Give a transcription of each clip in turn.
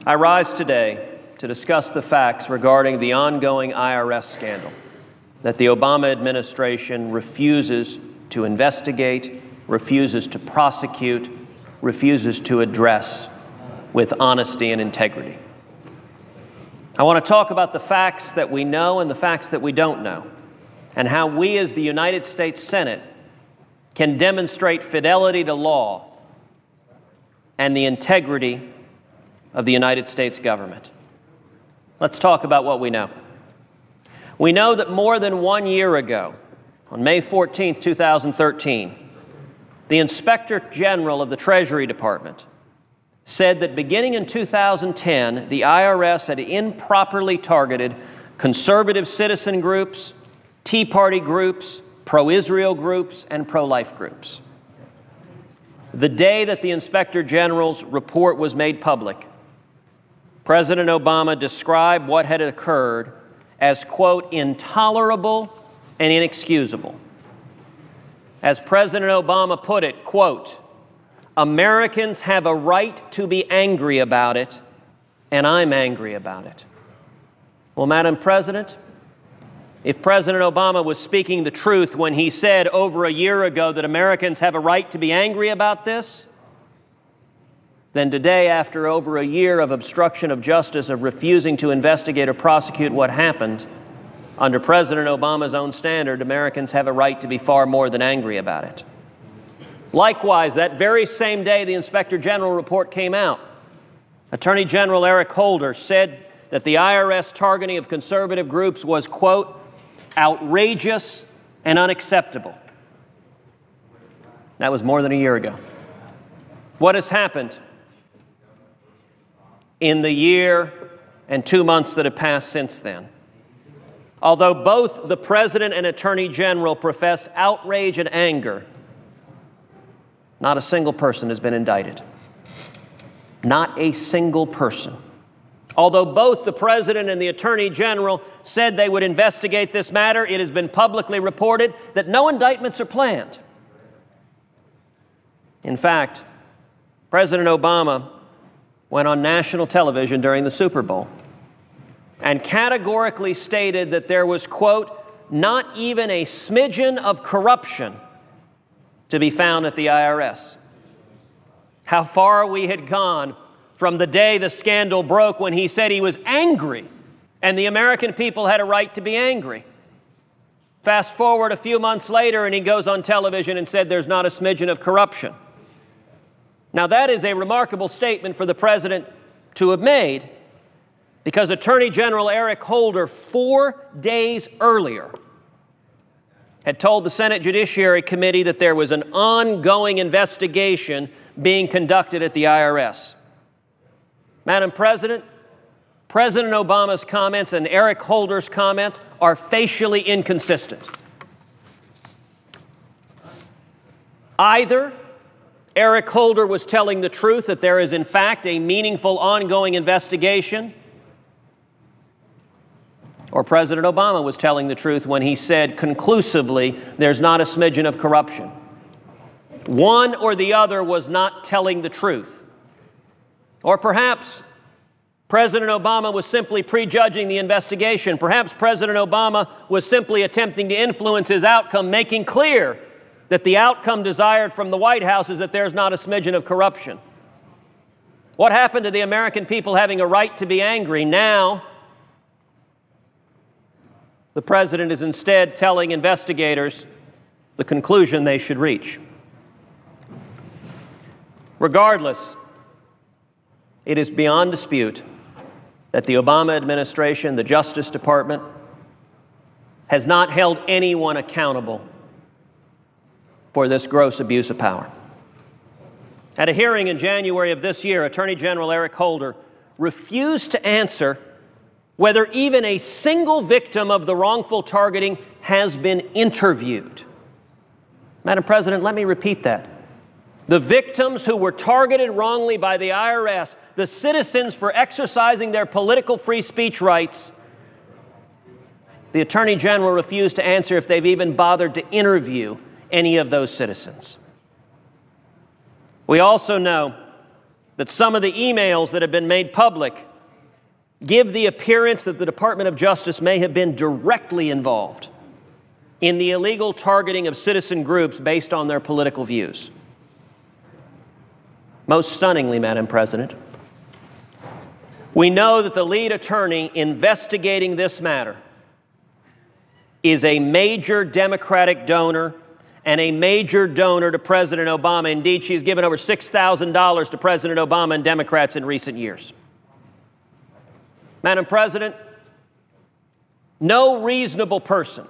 I rise today to discuss the facts regarding the ongoing IRS scandal that the Obama administration refuses to investigate, refuses to prosecute, refuses to address with honesty and integrity. I want to talk about the facts that we know and the facts that we don't know, and how we as the United States Senate can demonstrate fidelity to law and the integrity of the United States government. Let's talk about what we know. We know that more than 1 year ago, on May 14th, 2013, the Inspector General of the Treasury Department said that beginning in 2010, the IRS had improperly targeted conservative citizen groups, Tea Party groups, pro-Israel groups, and pro-life groups. The day that the Inspector General's report was made public, President Obama described what had occurred as, quote, intolerable and inexcusable. As President Obama put it, quote, Americans have a right to be angry about it, and I'm angry about it. Well, Madam President, if President Obama was speaking the truth when he said over a year ago that Americans have a right to be angry about this, then today, after over a year of obstruction of justice, of refusing to investigate or prosecute what happened, under President Obama's own standard, Americans have a right to be far more than angry about it. Likewise, that very same day the Inspector General report came out, Attorney General Eric Holder said that the IRS targeting of conservative groups was, quote, outrageous and unacceptable. That was more than a year ago. What has happened in the year and 2 months that have passed since then? Although both the President and Attorney General professed outrage and anger, not a single person has been indicted. Not a single person. Although both the President and the Attorney General said they would investigate this matter, it has been publicly reported that no indictments are planned. In fact, President Obama went on national television during the Super Bowl and categorically stated that there was, quote, not even a smidgen of corruption to be found at the IRS. How far we had gone from the day the scandal broke when he said he was angry and the American people had a right to be angry. Fast forward a few months later and he goes on television and said there's not a smidgen of corruption. Now that is a remarkable statement for the President to have made, because Attorney General Eric Holder 4 days earlier had told the Senate Judiciary Committee that there was an ongoing investigation being conducted at the IRS. Madam President, President Obama's comments and Eric Holder's comments are facially inconsistent. Either Eric Holder was telling the truth that there is in fact a meaningful ongoing investigation, or President Obama was telling the truth when he said conclusively there's not a smidgen of corruption. One or the other was not telling the truth. Or perhaps President Obama was simply prejudging the investigation. Perhaps President Obama was simply attempting to influence his outcome, making clear that the outcome desired from the White House is that there's not a smidgen of corruption. What happened to the American people having a right to be angry? Now, the President is instead telling investigators the conclusion they should reach. Regardless, it is beyond dispute that the Obama administration, the Justice Department, has not held anyone accountable for this gross abuse of power. At a hearing in January of this year, Attorney General Eric Holder refused to answer whether even a single victim of the wrongful targeting has been interviewed. Madam President, let me repeat that. The victims who were targeted wrongly by the IRS, the citizens for exercising their political free speech rights, the Attorney General refused to answer if they've even bothered to interview any of those citizens. We also know that some of the emails that have been made public give the appearance that the Department of Justice may have been directly involved in the illegal targeting of citizen groups based on their political views. Most stunningly, Madam President, we know that the lead attorney investigating this matter is a major Democratic donor and a major donor to President Obama. Indeed, she's given over $6,000 to President Obama and Democrats in recent years. Madam President, no reasonable person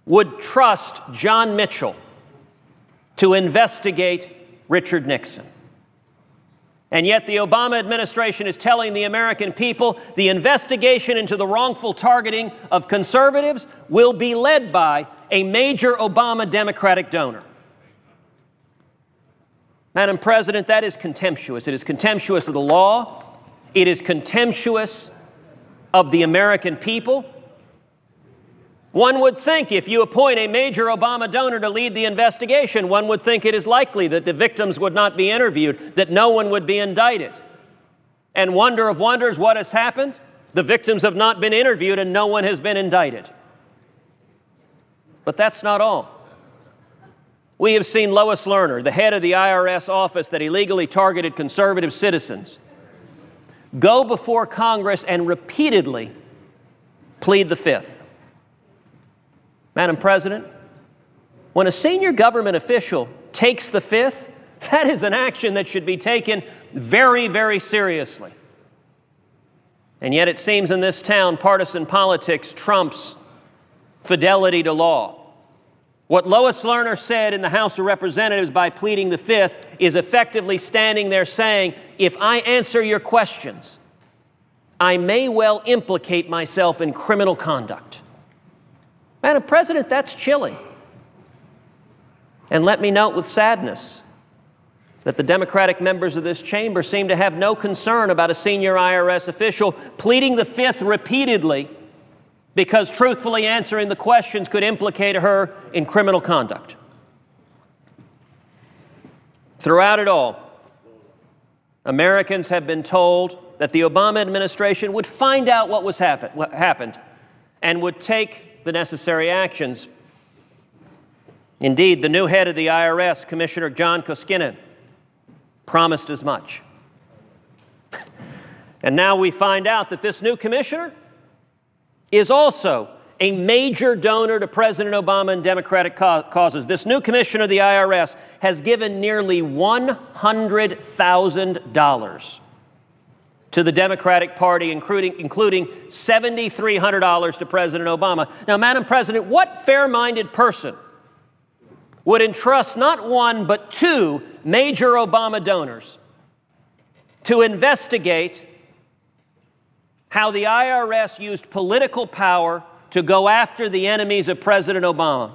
would trust John Mitchell to investigate Richard Nixon. And yet the Obama administration is telling the American people the investigation into the wrongful targeting of conservatives will be led by a major Obama Democratic donor. Madam President, that is contemptuous. It is contemptuous of the law. It is contemptuous of the American people. One would think if you appoint a major Obama donor to lead the investigation, one would think it is likely that the victims would not be interviewed, that no one would be indicted. And wonder of wonders, what has happened? The victims have not been interviewed and no one has been indicted. But that's not all. We have seen Lois Lerner, the head of the IRS office that illegally targeted conservative citizens, go before Congress and repeatedly plead the Fifth. Madam President, when a senior government official takes the Fifth, that is an action that should be taken very, very seriously. And yet it seems in this town, partisan politics trumps fidelity to law. What Lois Lerner said in the House of Representatives by pleading the Fifth is effectively standing there saying, if I answer your questions, I may well implicate myself in criminal conduct. Madam President, that's chilling. And let me note with sadness that the Democratic members of this chamber seem to have no concern about a senior IRS official pleading the Fifth repeatedly because truthfully answering the questions could implicate her in criminal conduct. Throughout it all, Americans have been told that the Obama administration would find out what happened and would take the necessary actions. Indeed, the new head of the IRS, Commissioner John Koskinen, promised as much. And now we find out that this new commissioner is also a major donor to President Obama and Democratic causes. This new commissioner of the IRS has given nearly $100,000 to the Democratic Party, including $7,300 to President Obama. Now, Madam President, what fair-minded person would entrust not one but two major Obama donors to investigate how the IRS used political power to go after the enemies of President Obama?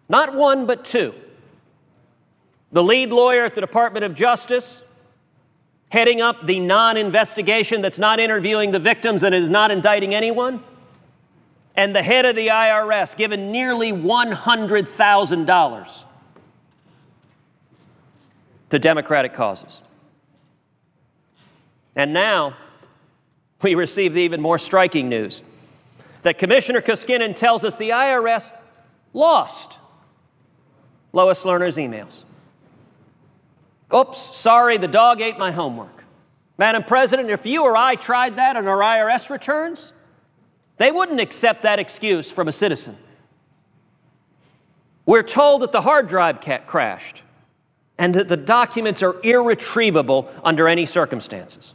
Not one but two. The lead lawyer at the Department of Justice, heading up the non-investigation that's not interviewing the victims and is not indicting anyone, and the head of the IRS given nearly $100,000 to Democratic causes. And now we receive the even more striking news that Commissioner Koskinen tells us the IRS lost Lois Lerner's emails. Oops, sorry, the dog ate my homework. Madam President, if you or I tried that on our IRS returns, they wouldn't accept that excuse from a citizen. We're told that the hard drive crashed and that the documents are irretrievable under any circumstances.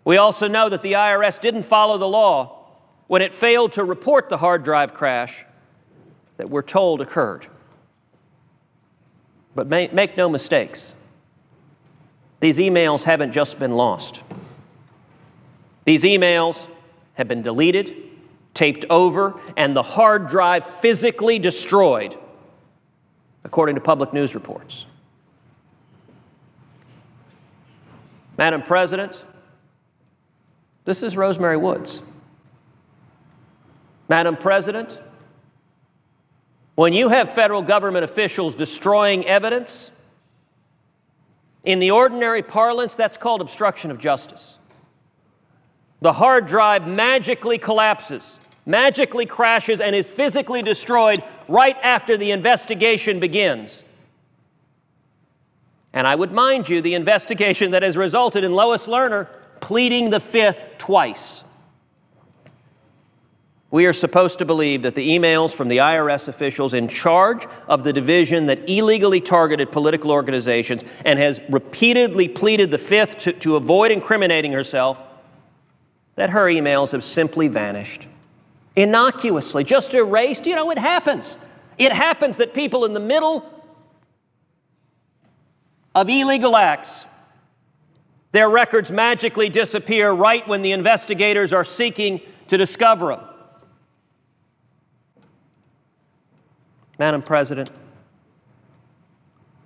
We also know that the IRS didn't follow the law when it failed to report the hard drive crash that we're told occurred. But make no mistakes. These emails haven't just been lost. These emails have been deleted, taped over, and the hard drive physically destroyed, according to public news reports. Madam President, this is Rosemary Woods. Madam President, when you have federal government officials destroying evidence, In the ordinary parlance, that's called obstruction of justice. The hard drive magically collapses, magically crashes, and is physically destroyed right after the investigation begins. And I would mind you, the investigation that has resulted in Lois Lerner pleading the Fifth twice. We are supposed to believe that the emails from the IRS officials in charge of the division that illegally targeted political organizations and has repeatedly pleaded the Fifth to avoid incriminating herself, that her emails have simply vanished. Innocuously, just erased. You know, it happens. It happens that people in the middle of illegal acts, their records magically disappear right when the investigators are seeking to discover them. Madam President,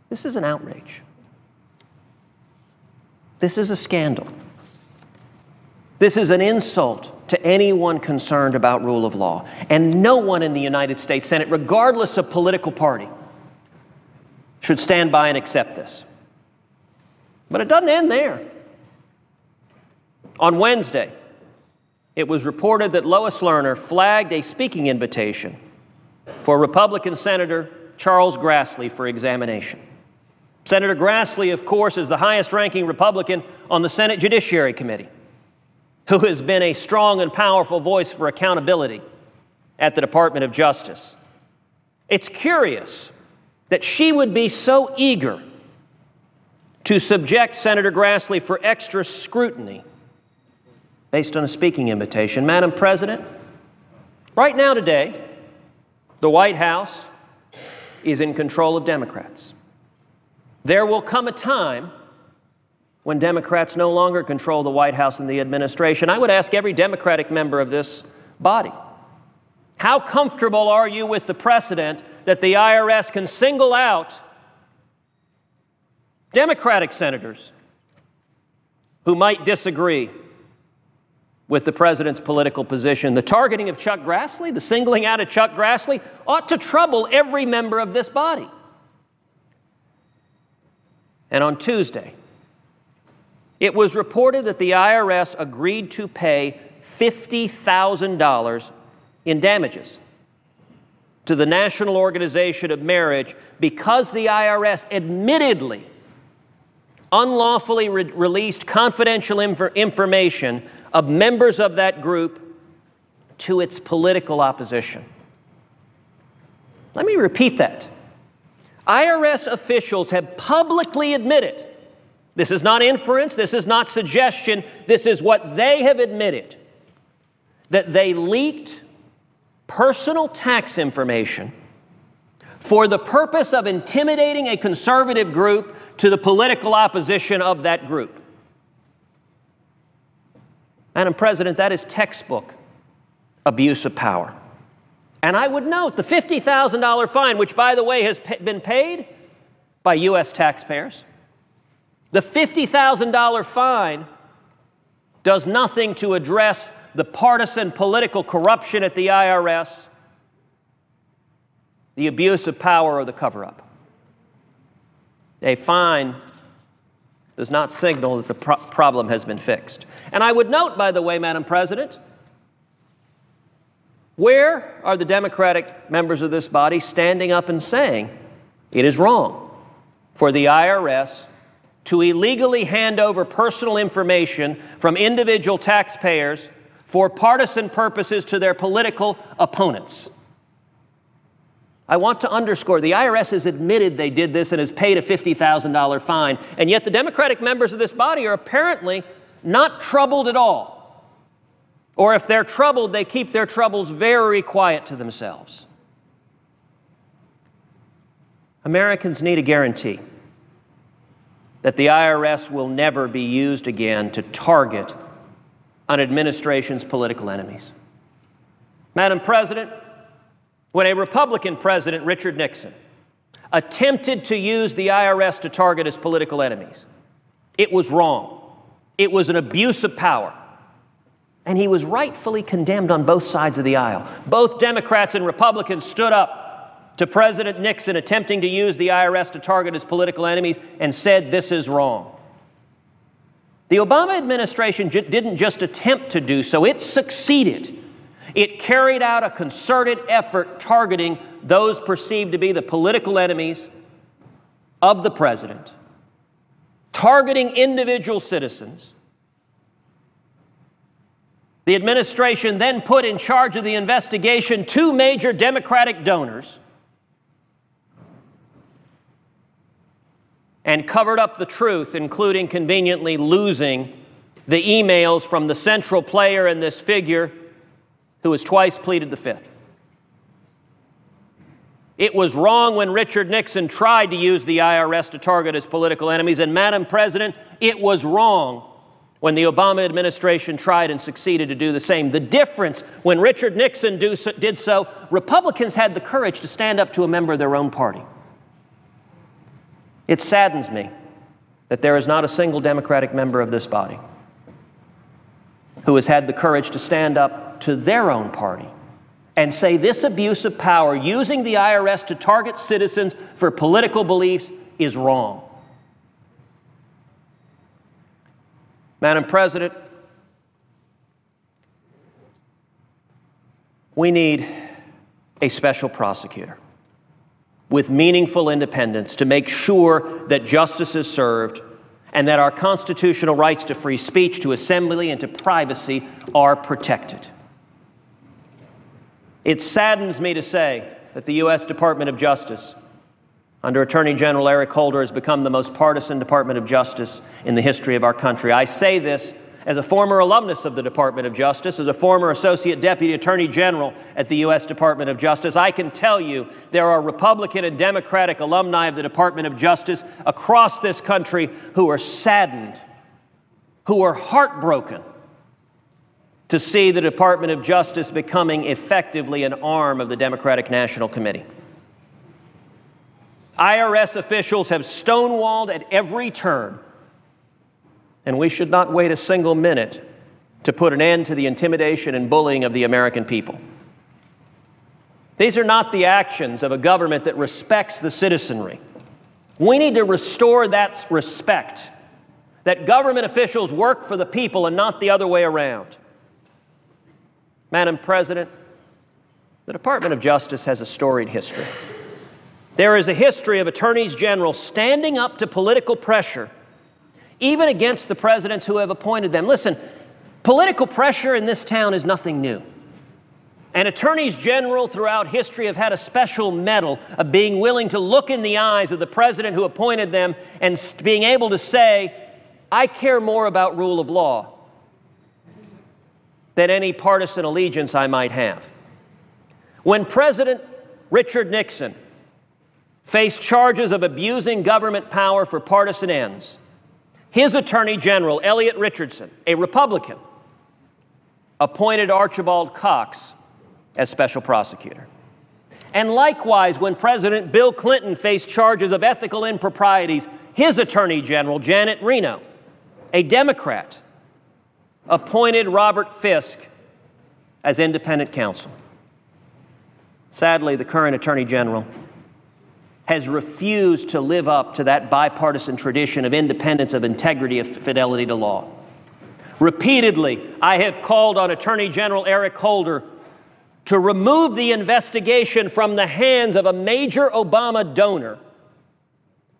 this is an outrage. This is a scandal. This is an insult to anyone concerned about rule of law. And no one in the United States Senate, regardless of political party, should stand by and accept this. But it doesn't end there. On Wednesday, it was reported that Lois Lerner flagged a speaking invitation for Republican Senator Charles Grassley for examination. Senator Grassley, of course, is the highest-ranking Republican on the Senate Judiciary Committee, who has been a strong and powerful voice for accountability at the Department of Justice. It's curious that she would be so eager to subject Senator Grassley for extra scrutiny based on a speaking invitation. Madam President, right now today, the White House is in control of Democrats. There will come a time when Democrats no longer control the White House and the administration. I would ask every Democratic member of this body, how comfortable are you with the precedent that the IRS can single out Democratic senators who might disagree with the president's political position? The targeting of Chuck Grassley, the singling out of Chuck Grassley, ought to trouble every member of this body. And on Tuesday, it was reported that the IRS agreed to pay $50,000 in damages to the National Organization of Marriage because the IRS admittedly unlawfully released confidential information of members of that group to its political opposition. Let me repeat that. IRS officials have publicly admitted, this is not inference, this is not suggestion, this is what they have admitted, that they leaked personal tax information for the purpose of intimidating a conservative group to the political opposition of that group. Madam President, that is textbook abuse of power. And I would note the $50,000 fine, which, by the way, has been paid by U.S. taxpayers. The $50,000 fine does nothing to address the partisan political corruption at the IRS, the abuse of power, or the cover-up. A fine does not signal that the problem has been fixed. And I would note, by the way, Madam President, where are the Democratic members of this body standing up and saying it is wrong for the IRS to illegally hand over personal information from individual taxpayers for partisan purposes to their political opponents? I want to underscore, the IRS has admitted they did this and has paid a $50,000 fine, and yet the Democratic members of this body are apparently not troubled at all. Or if they're troubled, they keep their troubles very quiet to themselves. Americans need a guarantee that the IRS will never be used again to target an administration's political enemies. Madam President, when a Republican president, Richard Nixon, attempted to use the IRS to target his political enemies, it was wrong. It was an abuse of power. And he was rightfully condemned on both sides of the aisle. Both Democrats and Republicans stood up to President Nixon attempting to use the IRS to target his political enemies and said this is wrong. The Obama administration didn't just attempt to do so, it succeeded. It carried out a concerted effort targeting those perceived to be the political enemies of the president, targeting individual citizens. The administration then put in charge of the investigation two major Democratic donors and covered up the truth, including conveniently losing the emails from the central player in this figure who has twice pleaded the Fifth. It was wrong when Richard Nixon tried to use the IRS to target his political enemies, and Madam President, it was wrong when the Obama administration tried and succeeded to do the same. The difference, when Richard Nixon did so, Republicans had the courage to stand up to a member of their own party. It saddens me that there is not a single Democratic member of this body who has had the courage to stand up to their own party and say this abuse of power, using the IRS to target citizens for political beliefs, is wrong. Madam President, we need a special prosecutor with meaningful independence to make sure that justice is served and that our constitutional rights to free speech, to assembly, and to privacy are protected. It saddens me to say that the U.S. Department of Justice, under Attorney General Eric Holder, has become the most partisan Department of Justice in the history of our country. I say this as a former alumnus of the Department of Justice, as a former Associate Deputy Attorney General at the U.S. Department of Justice. I can tell you there are Republican and Democratic alumni of the Department of Justice across this country who are saddened, who are heartbroken to see the Department of Justice becoming effectively an arm of the Democratic National Committee. IRS officials have stonewalled at every turn, and we should not wait a single minute to put an end to the intimidation and bullying of the American people. These are not the actions of a government that respects the citizenry. We need to restore that respect, that government officials work for the people and not the other way around. Madam President, the Department of Justice has a storied history. There is a history of attorneys general standing up to political pressure, even against the presidents who have appointed them. Listen, political pressure in this town is nothing new. And attorneys general throughout history have had a special medal of being willing to look in the eyes of the president who appointed them and being able to say, I care more about rule of law than any partisan allegiance I might have. When President Richard Nixon faced charges of abusing government power for partisan ends, his Attorney General, Elliot Richardson, a Republican, appointed Archibald Cox as special prosecutor. And likewise, when President Bill Clinton faced charges of ethical improprieties, his Attorney General, Janet Reno, a Democrat, appointed Robert Fisk as independent counsel. Sadly, the current Attorney General has refused to live up to that bipartisan tradition of independence, of integrity, of fidelity to law. Repeatedly, I have called on Attorney General Eric Holder to remove the investigation from the hands of a major Obama donor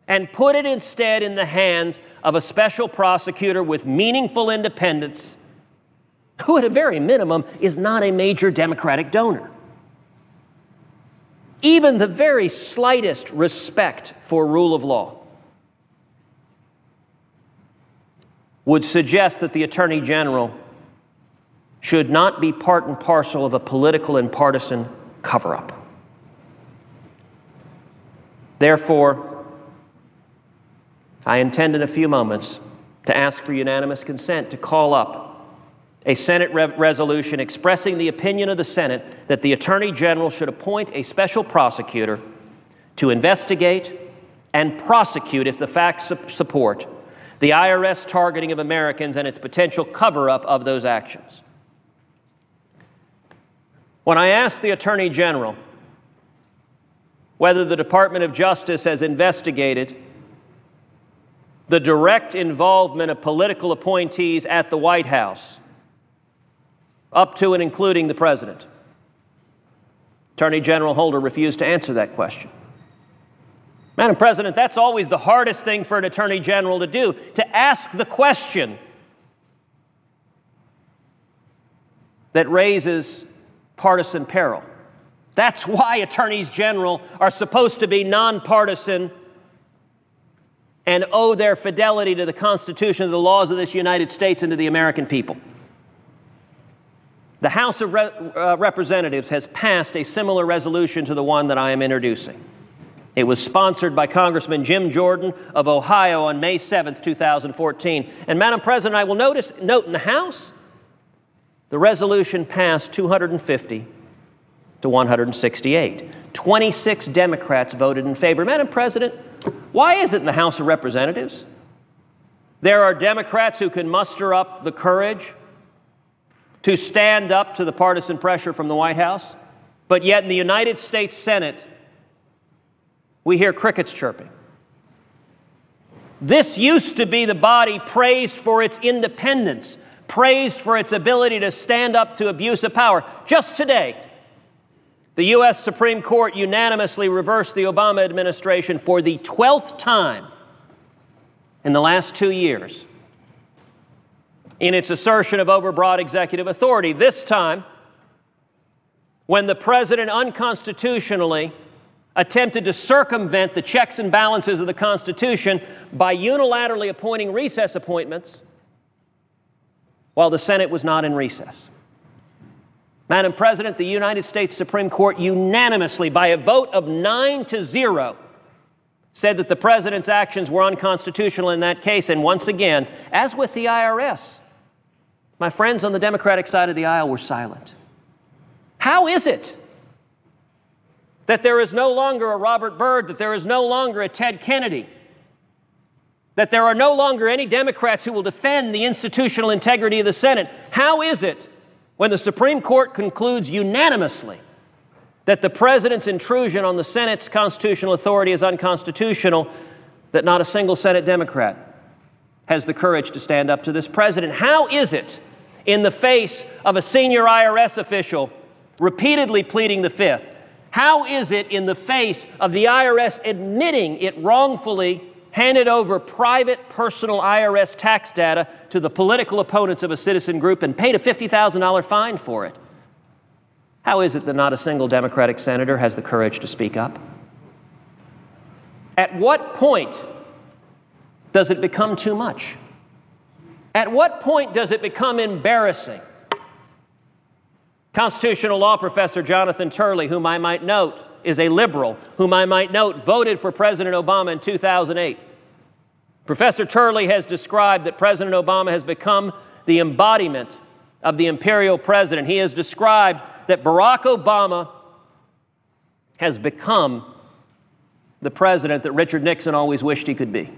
and put it instead in the hands of a special prosecutor with meaningful independence, who at a very minimum is not a major Democratic donor. Even the very slightest respect for rule of law would suggest that the Attorney General should not be part and parcel of a political and partisan cover-up. Therefore, I intend in a few moments to ask for unanimous consent to call up a Senate resolution expressing the opinion of the Senate that the Attorney General should appoint a special prosecutor to investigate and prosecute, if the facts support, the IRS targeting of Americans and its potential cover-up of those actions. When I asked the Attorney General whether the Department of Justice has investigated the direct involvement of political appointees at the White House, up to and including the President. Attorney General Holder refused to answer that question. Madam President, that's always the hardest thing for an Attorney General to do, to ask the question that raises partisan peril. That's why Attorneys General are supposed to be nonpartisan and owe their fidelity to the Constitution and the laws of this United States and to the American people. The House of Representatives has passed a similar resolution to the one that I am introducing. It was sponsored by Congressman Jim Jordan of Ohio on May 7th, 2014. And Madam President, I will note in the House, the resolution passed 250 to 168. 26 Democrats voted in favor. Madam President, why is it in the House of Representatives there are Democrats who can muster up the courage to stand up to the partisan pressure from the White House, but yet in the United States Senate, we hear crickets chirping? This used to be the body praised for its independence, praised for its ability to stand up to abuse of power. Just today, the U.S. Supreme Court unanimously reversed the Obama administration for the 12th time in the last 2 years in its assertion of overbroad executive authority. This time, when the president unconstitutionally attempted to circumvent the checks and balances of the Constitution by unilaterally appointing recess appointments while the Senate was not in recess. Madam President, the United States Supreme Court unanimously, by a vote of 9-0, said that the president's actions were unconstitutional in that case. And once again, as with the IRS, my friends on the Democratic side of the aisle were silent. How is it that there is no longer a Robert Byrd, that there is no longer a Ted Kennedy, that there are no longer any Democrats who will defend the institutional integrity of the Senate? How is it, when the Supreme Court concludes unanimously that the president's intrusion on the Senate's constitutional authority is unconstitutional, that not a single Senate Democrat has the courage to stand up to this president? How is it, in the face of a senior IRS official repeatedly pleading the Fifth, how is it in the face of the IRS admitting it wrongfully handed over private personal IRS tax data to the political opponents of a citizen group and paid a $50,000 fine for it? How is it that not a single Democratic senator has the courage to speak up? At what point does it become too much? At what point does it become embarrassing? Constitutional law professor Jonathan Turley, whom I might note is a liberal, whom I might note voted for President Obama in 2008. Professor Turley has described that President Obama has become the embodiment of the imperial president. He has described that Barack Obama has become the president that Richard Nixon always wished he could be.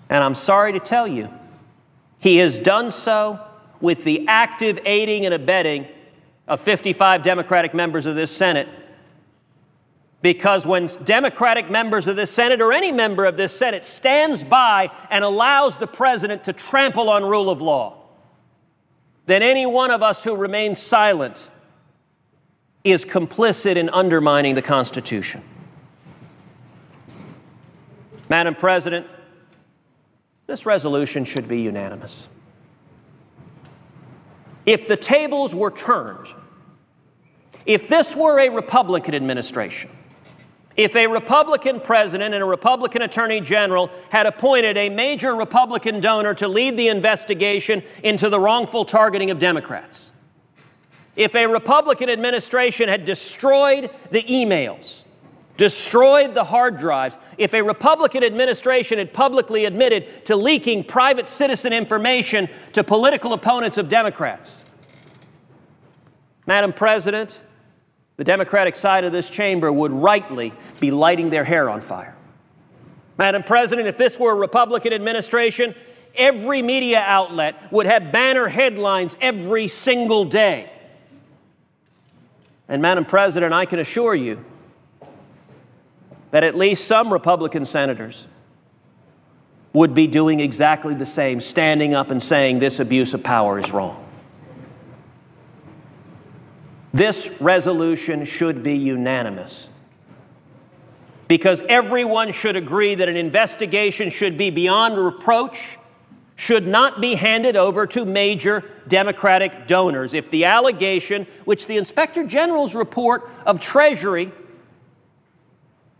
And I'm sorry to tell you, he has done so with the active aiding and abetting of 55 Democratic members of this Senate. Because when Democratic members of this Senate, or any member of this Senate, stands by and allows the president to trample on rule of law, then any one of us who remains silent is complicit in undermining the Constitution. Madam President, this resolution should be unanimous. If the tables were turned, if this were a Republican administration, if a Republican president and a Republican attorney general had appointed a major Republican donor to lead the investigation into the wrongful targeting of Democrats, if a Republican administration had destroyed the emails, destroyed the hard drives, if a Republican administration had publicly admitted to leaking private citizen information to political opponents of Democrats, Madam President, the Democratic side of this chamber would rightly be lighting their hair on fire. Madam President, if this were a Republican administration, every media outlet would have banner headlines every single day. And Madam President, I can assure you that at least some Republican senators would be doing exactly the same, standing up and saying this abuse of power is wrong. This resolution should be unanimous, because everyone should agree that an investigation should be beyond reproach, should not be handed over to major Democratic donors. If the allegation, which the Inspector General's report of Treasury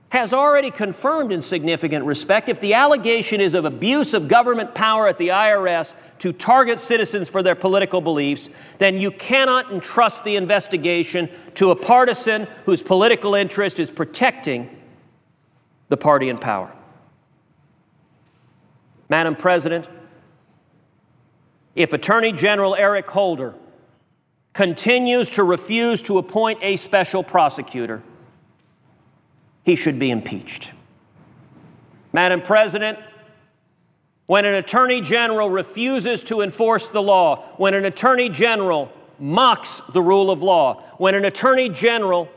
has already confirmed in significant respect, if the allegation is of abuse of government power at the IRS to target citizens for their political beliefs, then you cannot entrust the investigation to a partisan whose political interest is protecting the party in power. Madam President, if Attorney General Eric Holder continues to refuse to appoint a special prosecutor, he should be impeached. Madam President, when an Attorney General refuses to enforce the law, when an Attorney General mocks the rule of law, when an Attorney General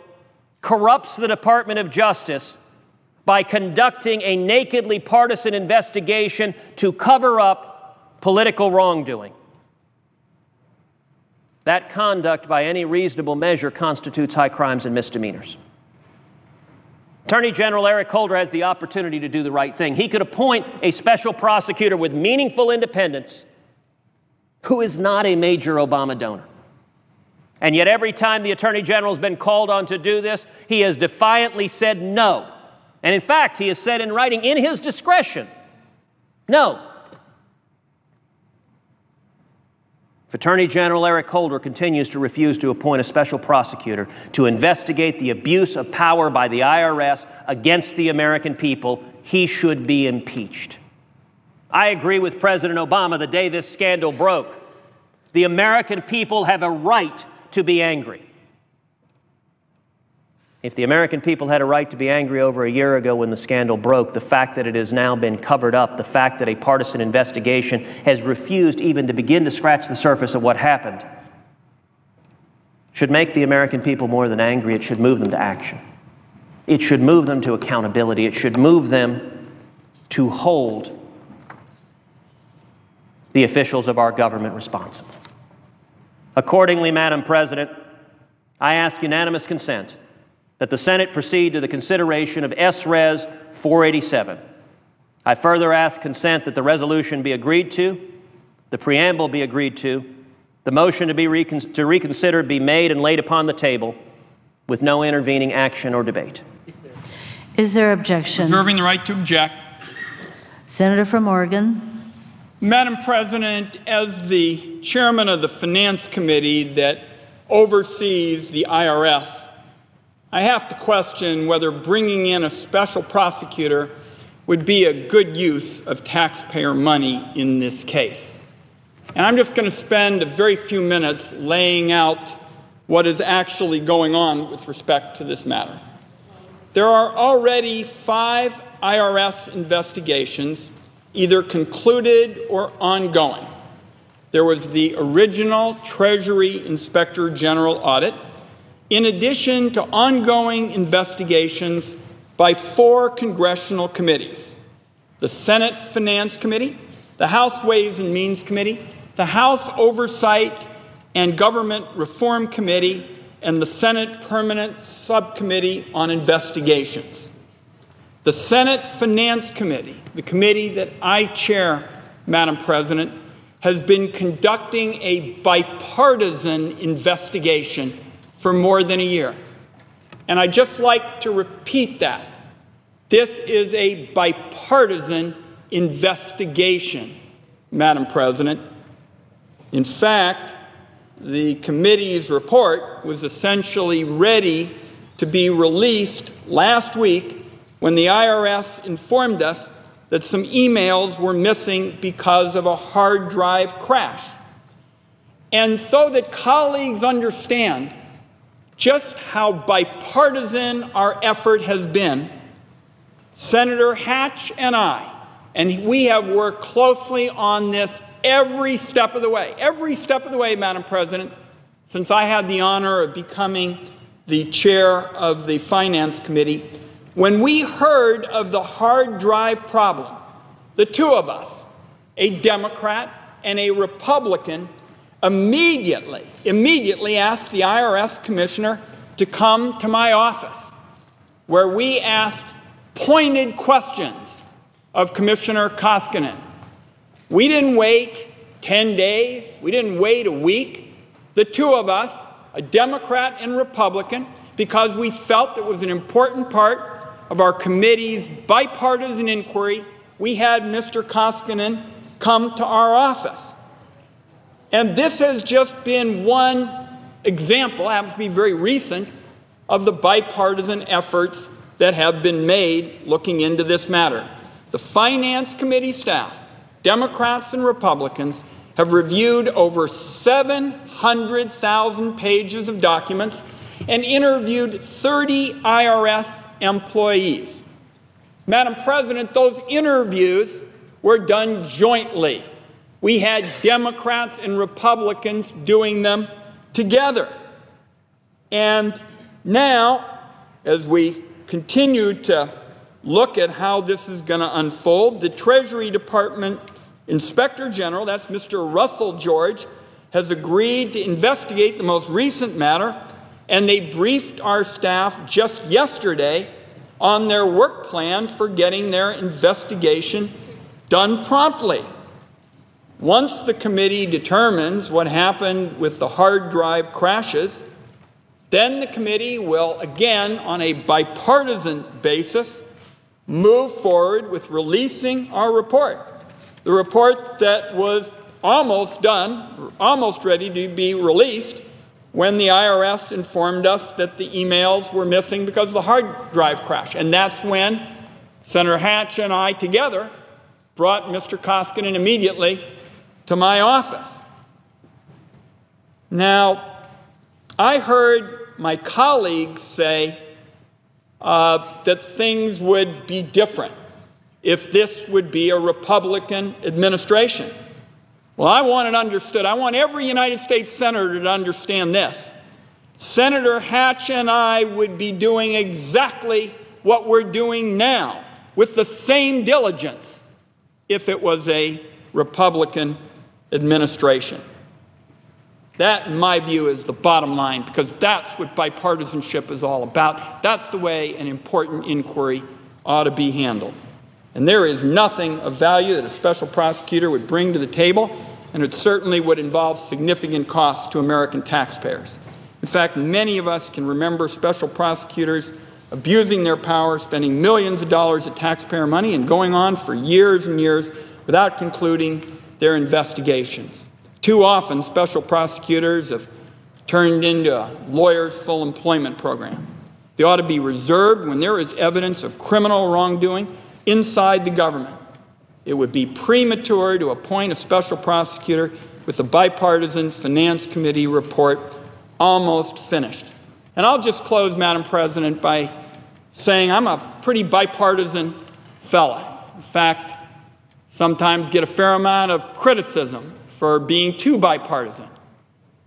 corrupts the Department of Justice by conducting a nakedly partisan investigation to cover up political wrongdoing, that conduct by any reasonable measure constitutes high crimes and misdemeanors. Attorney General Eric Holder has the opportunity to do the right thing. He could appoint a special prosecutor with meaningful independence who is not a major Obama donor. And yet every time the Attorney General has been called on to do this, he has defiantly said no. And in fact, he has said in writing, in his discretion, no. If Attorney General Eric Holder continues to refuse to appoint a special prosecutor to investigate the abuse of power by the IRS against the American people, he should be impeached. I agree with President Obama the day this scandal broke. The American people have a right to be angry. If the American people had a right to be angry over a year ago when the scandal broke, the fact that it has now been covered up, the fact that a partisan investigation has refused even to begin to scratch the surface of what happened, should make the American people more than angry. It should move them to action. It should move them to accountability. It should move them to hold the officials of our government responsible. Accordingly, Madam President, I ask unanimous consent that the Senate proceed to the consideration of S-Res 487. I further ask consent that the resolution be agreed to, the preamble be agreed to, the motion to reconsider be made and laid upon the table with no intervening action or debate. Is there objection? Reserving the right to object. Senator from Oregon. Madam President, as the chairman of the Finance Committee that oversees the IRS, I have to question whether bringing in a special prosecutor would be a good use of taxpayer money in this case. And I'm just going to spend a very few minutes laying out what is actually going on with respect to this matter. There are already 5 IRS investigations, either concluded or ongoing. There was the original Treasury Inspector General audit, in addition to ongoing investigations by 4 congressional committees: the Senate Finance Committee, the House Ways and Means Committee, the House Oversight and Government Reform Committee, and the Senate Permanent Subcommittee on Investigations. The Senate Finance Committee, the committee that I chair, Madam President, has been conducting a bipartisan investigation for more than a year. And I'd just like to repeat that. This is a bipartisan investigation, Madam President. In fact, the committee's report was essentially ready to be released last week when the IRS informed us that some emails were missing because of a hard drive crash. And so that colleagues understand just how bipartisan our effort has been, Senator Hatch and I, and we have worked closely on this every step of the way, Madam President, since I had the honor of becoming the chair of the Finance Committee, When we heard of the hard drive problem, the two of us, a Democrat and a Republican, immediately asked the IRS commissioner to come to my office, where we asked pointed questions of Commissioner Koskinen. We didn't wait 10 days. We didn't wait a week. The two of us, a Democrat and Republican, because we felt it was an important part of our committee's bipartisan inquiry, we had Mr. Koskinen come to our office. And this has just been one example, happens to be very recent, of the bipartisan efforts that have been made looking into this matter. The Finance Committee staff, Democrats and Republicans, have reviewed over 700,000 pages of documents and interviewed 30 IRS employees. Madam President, those interviews were done jointly. We had Democrats and Republicans doing them together. And now, as we continue to look at how this is going to unfold, the Treasury Department Inspector General, that's Mr. Russell George, has agreed to investigate the most recent matter, and they briefed our staff just yesterday on their work plan for getting their investigation done promptly. Once the committee determines what happened with the hard drive crashes, then the committee will, again, on a bipartisan basis, move forward with releasing our report. The report that was almost done, almost ready to be released, when the IRS informed us that the emails were missing because of the hard drive crash. And that's when Senator Hatch and I together brought Mr. Koskinen immediately to my office. Now, I heard my colleagues say that things would be different if this would be a Republican administration. Well, I want it understood. I want every United States senator to understand this. Senator Hatch and I would be doing exactly what we're doing now with the same diligence if it was a Republican administration. That, in my view, is the bottom line, because that's what bipartisanship is all about. That's the way an important inquiry ought to be handled. And there is nothing of value that a special prosecutor would bring to the table, and it certainly would involve significant costs to American taxpayers. In fact, many of us can remember special prosecutors abusing their power, spending millions of dollars of taxpayer money, and going on for years and years without concluding their investigations. Too often, special prosecutors have turned into a lawyer's full employment program. They ought to be reserved when there is evidence of criminal wrongdoing inside the government. It would be premature to appoint a special prosecutor with a bipartisan Finance Committee report almost finished. And I'll just close, Madam President, by saying I'm a pretty bipartisan fella. In fact, sometimes get a fair amount of criticism for being too bipartisan.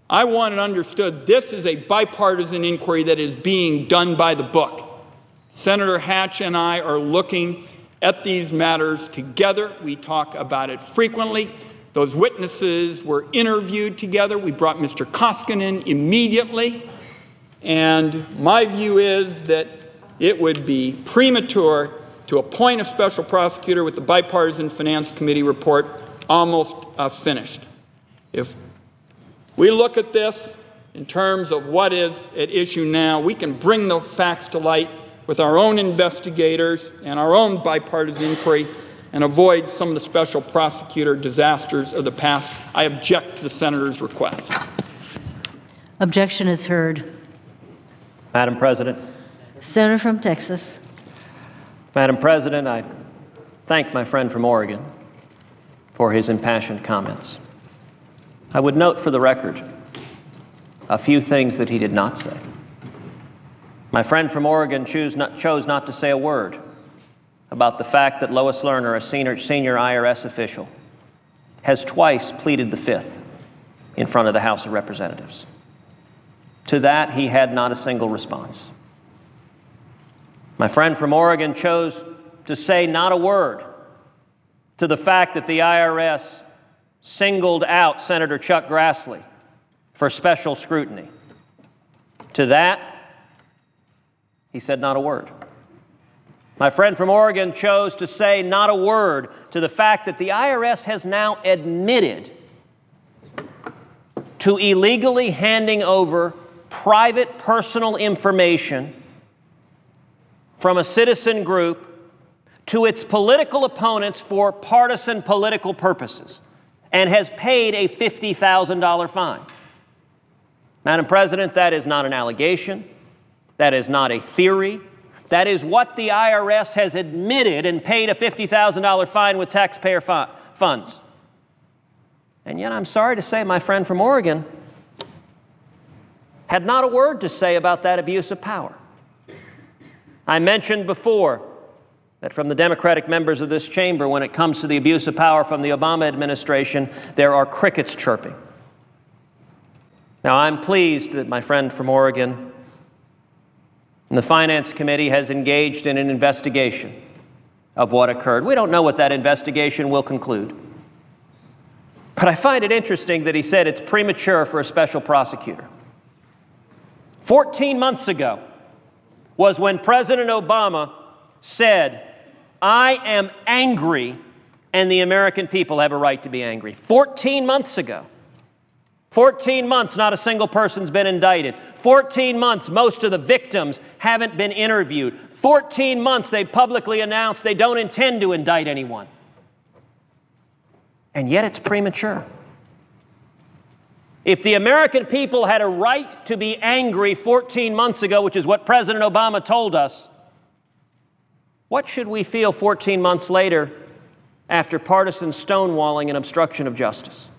I want it understood this is a bipartisan inquiry that is being done by the book. Senator Hatch and I are looking at these matters together. We talk about it frequently. Those witnesses were interviewed together. We brought Mr. Koskinen immediately. And my view is that it would be premature to appoint a special prosecutor with the bipartisan Finance Committee report almost finished. If we look at this in terms of what is at issue now, we can bring the facts to light with our own investigators and our own bipartisan inquiry and avoid some of the special prosecutor disasters of the past. I object to the senator's request. Objection is heard. Madam President. Senator from Texas. Madam President, I thank my friend from Oregon for his impassioned comments. I would note for the record a few things that he did not say. My friend from Oregon chose not to say a word about the fact that Lois Lerner, a senior IRS official, has twice pleaded the Fifth in front of the House of Representatives. To that, he had not a single response. My friend from Oregon chose to say not a word to the fact that the IRS singled out Senator Chuck Grassley for special scrutiny. To that, he said not a word. My friend from Oregon chose to say not a word to the fact that the IRS has now admitted to illegally handing over private personal information from a citizen group to its political opponents for partisan political purposes, and has paid a $50,000 fine. Madam President, that is not an allegation. That is not a theory. That is what the IRS has admitted and paid a $50,000 fine with taxpayer funds. And yet I'm sorry to say my friend from Oregon had not a word to say about that abuse of power. I mentioned before that from the Democratic members of this chamber, when it comes to the abuse of power from the Obama administration, there are crickets chirping. Now, I'm pleased that my friend from Oregon and the Finance Committee has engaged in an investigation of what occurred. We don't know what that investigation will conclude. But I find it interesting that he said it's premature for a special prosecutor. 14 months ago was when President Obama said, "I am angry and the American people have a right to be angry." 14 months ago. 14 months, not a single person's been indicted. 14 months, most of the victims haven't been interviewed. 14 months, they publicly announced they don't intend to indict anyone. And yet it's premature. If the American people had a right to be angry 14 months ago, which is what President Obama told us, what should we feel 14 months later after partisan stonewalling and obstruction of justice?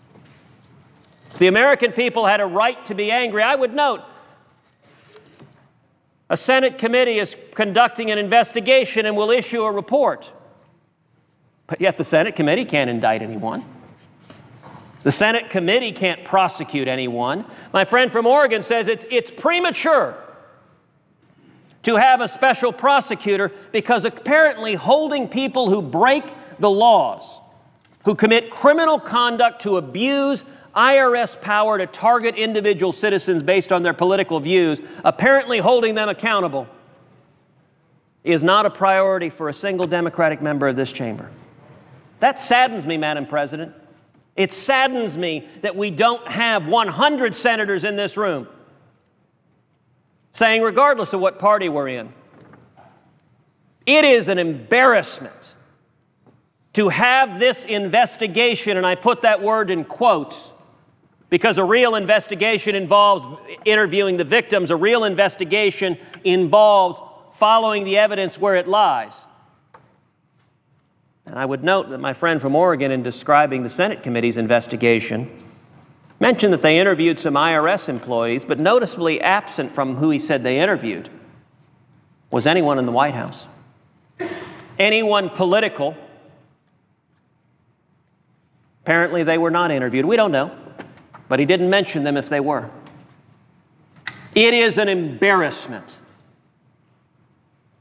If the American people had a right to be angry, I would note a Senate committee is conducting an investigation and will issue a report. But yet the Senate committee can't indict anyone. The Senate committee can't prosecute anyone. My friend from Oregon says it's premature to have a special prosecutor because apparently holding people who break the laws, who commit criminal conduct to abuse IRS power to target individual citizens based on their political views, apparently holding them accountable, is not a priority for a single Democratic member of this chamber. That saddens me, Madam President. It saddens me that we don't have 100 senators in this room saying, regardless of what party we're in, it is an embarrassment to have this investigation, and I put that word in quotes, because a real investigation involves interviewing the victims. A real investigation involves following the evidence where it lies. And I would note that my friend from Oregon, in describing the Senate committee's investigation, mentioned that they interviewed some IRS employees, but noticeably absent from who he said they interviewed was anyone in the White House. Anyone political. Apparently they were not interviewed. We don't know, but he didn't mention them if they were. It is an embarrassment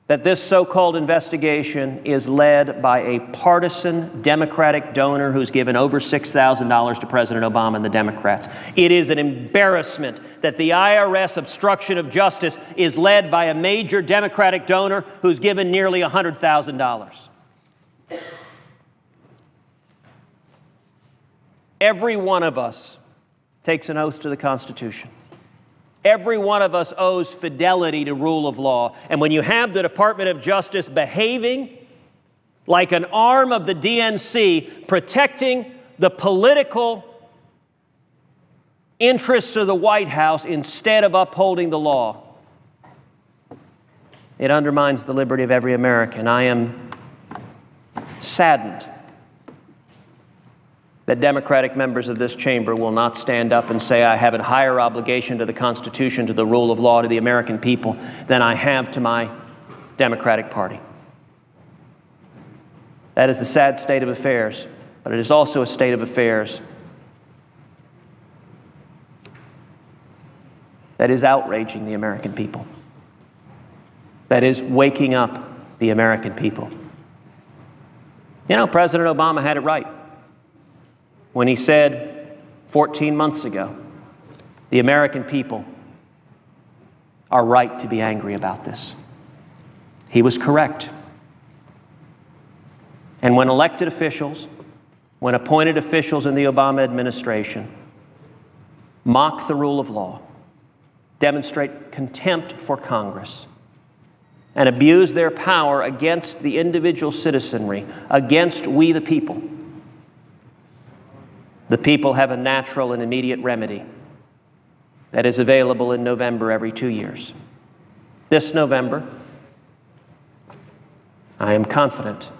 that this so-called investigation is led by a partisan Democratic donor who's given over $6,000 to President Obama and the Democrats. It is an embarrassment that the IRS obstruction of justice is led by a major Democratic donor who's given nearly $100,000. Every one of us takes an oath to the Constitution. Every one of us owes fidelity to rule of law. And when you have the Department of Justice behaving like an arm of the DNC, protecting the political interests of the White House instead of upholding the law, it undermines the liberty of every American. I am saddened that Democratic members of this chamber will not stand up and say, I have a higher obligation to the Constitution, to the rule of law, to the American people than I have to my Democratic Party. That is the sad state of affairs, but it is also a state of affairs that is outraging the American people. that is waking up the American people. You know, President Obama had it right when he said 14 months ago, the American people are right to be angry about this. He was correct. And when elected officials, when appointed officials in the Obama administration mock the rule of law, demonstrate contempt for Congress, and abuse their power against the individual citizenry, against we the people have a natural and immediate remedy that is available in November every 2 years. This November, I am confident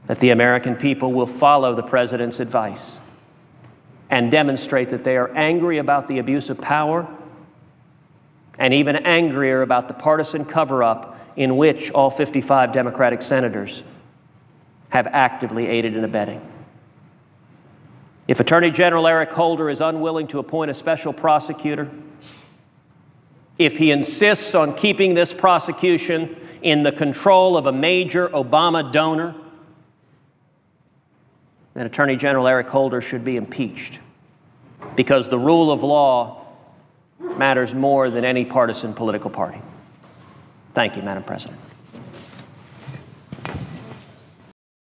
that the American people will follow the President's advice and demonstrate that they are angry about the abuse of power and even angrier about the partisan cover-up in which all 55 Democratic senators have actively aided and abetting. If Attorney General Eric Holder is unwilling to appoint a special prosecutor, if he insists on keeping this prosecution in the control of a major Obama donor, then Attorney General Eric Holder should be impeached, because the rule of law matters more than any partisan political party. Thank you, Madam President.